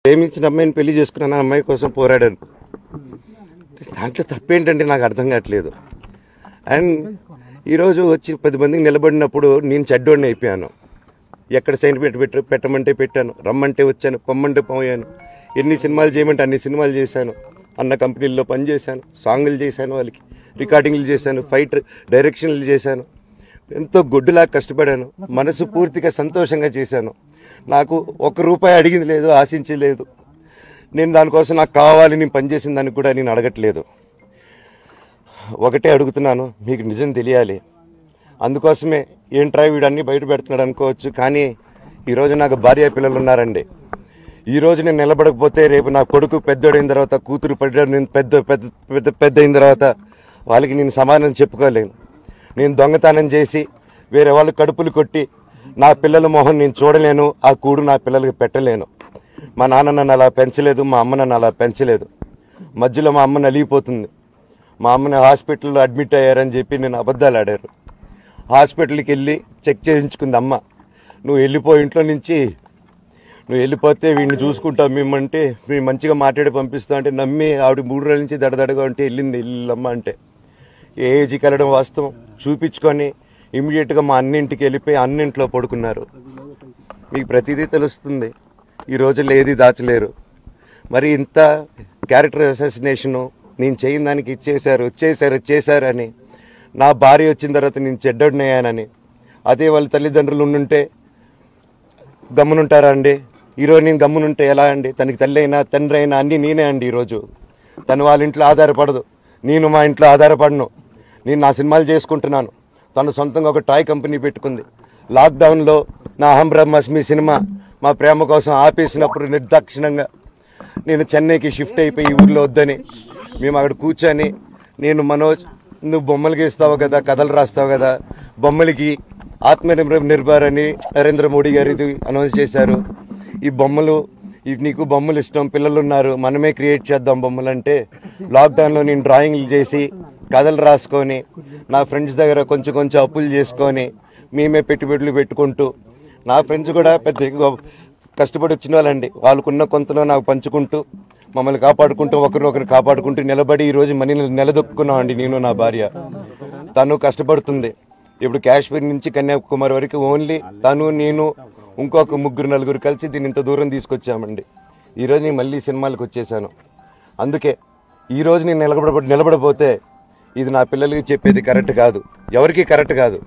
ప్రేమించిన అమ్మాయిని పెళ్లి చేసుకున్నాను, ఆ అమ్మాయి కోసం పోరాడాను. దాంట్లో తప్పేంటంటే నాకు అర్థం కావట్లేదు. అండ్ ఈరోజు వచ్చి 10 మందికి నిలబడినప్పుడు నేను చెడ్డోడిని అయిపోయాను. ఎక్కడ సైన్ పెట్టమంటే పెట్టాను, రమ్మంటే వచ్చాను, పొమ్మంటే పోయాను. ఎన్ని సినిమాలు చేయమంటే అన్ని సినిమాలు చేశాను. అన్న కంపెనీల్లో పనిచేశాను, సాంగులు చేశాను, వాళ్ళకి రికార్డింగ్లు చేశాను, ఫైట్ డైరెక్షన్లు చేశాను. ఎంతో గొడ్డులాగా కష్టపడాను, మనసు పూర్తిగా సంతోషంగా చేశాను. నాకు ₹1 అడిగింది లేదు, ఆశించలేదు. నేను దానికోసం నాకు కావాలి, నేను పనిచేసిన దానికి కూడా నేను అడగట్లేదు. ఒకటే అడుగుతున్నాను, మీకు నిజం తెలియాలి. అందుకోసమే ఏంట్రా వీడన్నీ బయట పెడుతున్నాడు అనుకోవచ్చు, కానీ ఈరోజు నాకు భార్య పిల్లలు ఉన్నారండి. ఈరోజు నేను నిలబడకపోతే రేపు నా కొడుకు పెద్దోడైన తర్వాత, కూతురు పెద్ద అయిన తర్వాత వాళ్ళకి నేను సమాధానం చెప్పుకోలేను. నేను దొంగతనం చేసి వేరే వాళ్ళు కడుపులు కొట్టి నా పిల్లల మొహం నేను చూడలేను, ఆ కూడు నా పిల్లలకి పెట్టలేను. మా నాన్న నన్ను అలా పెంచలేదు, మా అమ్మ నన్ను అలా పెంచలేదు. మధ్యలో మా అమ్మ నలిగిపోతుంది. మా అమ్మని హాస్పిటల్లో అడ్మిట్ అయ్యారని చెప్పి నేను అబద్ధాలు ఆడారు. హాస్పిటల్కి వెళ్ళి చెక్ చేయించుకుంది అమ్మ. నువ్వు వెళ్ళిపో ఇంట్లో నుంచి, నువ్వు వెళ్ళిపోతే వీడిని చూసుకుంటావు మేమంటే, మేము మంచిగా మాట్లాడి పంపిస్తాం అంటే నమ్మి ఆవిడ 3 రోజుల నుంచి దడదడగా ఉంటే వెళ్ళింది ఇల్లమ్మ. అంటే ఏజీకి వెళ్ళడం వాస్తవం చూపించుకొని ఇమీడియట్గా మా అన్నింటికి వెళ్ళిపోయి అన్నింట్లో పడుకున్నారు. మీకు ప్రతిదీ తెలుస్తుంది. ఈ రోజుల్లో ఏది దాచలేరు. మరి ఇంత క్యారెక్టర్ అసాసినేషను నేను చేయని దానికి చేశారని, నా భార్య వచ్చిన తర్వాత నేను చెడ్డోడినయ్యానని, అదే వాళ్ళ తల్లిదండ్రులు ఉండుంటే గమ్మునుంటారా అండి? ఈరోజు నేను గమ్మునుంటే ఎలా అండి? తనకి తల్లి అయినా తండ్రి అయినా అన్నీ నేనే అండి. ఈరోజు తను వాళ్ళ ఇంట్లో ఆధారపడదు, నేను మా ఇంట్లో ఆధారపడను. నేను నా సినిమాలు చేసుకుంటున్నాను. తను సొంతంగా ఒక టాయ్ కంపెనీ పెట్టుకుంది. లాక్డౌన్లో నా అహం బ్రహ్మాస్మి సినిమా మా ప్రేమ కోసం ఆపేసినప్పుడు నిర్దాక్షిణంగా నేను చెన్నైకి షిఫ్ట్ అయిపోయి ఊర్లో వద్దని మేము అక్కడ కూర్చొని, నేను మనోజ్ నువ్వు బొమ్మలు గీస్తావు కదా, కథలు రాస్తావు కదా, బొమ్మలకి ఆత్మనిర్భర్ అని నరేంద్ర మోడీ గారు ఇది అనౌన్స్ చేశారు. ఈ బొమ్మలు, నీకు బొమ్మలు ఇష్టం, పిల్లలు ఉన్నారు, మనమే క్రియేట్ చేద్దాం బొమ్మలు అంటే, లాక్డౌన్లో నేను డ్రాయింగ్లు చేసి కథలు రాసుకొని నా ఫ్రెండ్స్ దగ్గర కొంచెం అప్పులు చేసుకొని మేమే పెట్టుబడులు పెట్టుకుంటూ, నా ఫ్రెండ్స్ కూడా పెద్ద కష్టపడి వచ్చిన వాళ్ళండి. వాళ్ళకున్న కొంతలో నాకు పంచుకుంటూ, మమ్మల్ని కాపాడుకుంటూ, ఒకరినొకరు కాపాడుకుంటూ నిలబడి ఈరోజు మనీని నిలదొక్కున్నాం అండి. నేను నా భార్య, తను కష్టపడుతుంది. ఇప్పుడు కాశ్మీర్ నుంచి కన్యాకుమారి వరకు ఓన్లీ తను, నేను, ఇంకొక 3-4 కలిసి దీన్ని ఇంత దూరం తీసుకొచ్చామండి. ఈరోజు నేను మళ్ళీ సినిమాలకు వచ్చేసాను. అందుకే ఈరోజు నేను నిలబడపోతే ఇది నా పిల్లలకి చెప్పేది కరెక్ట్ కాదు, ఎవరికి కరెక్ట్ కాదు.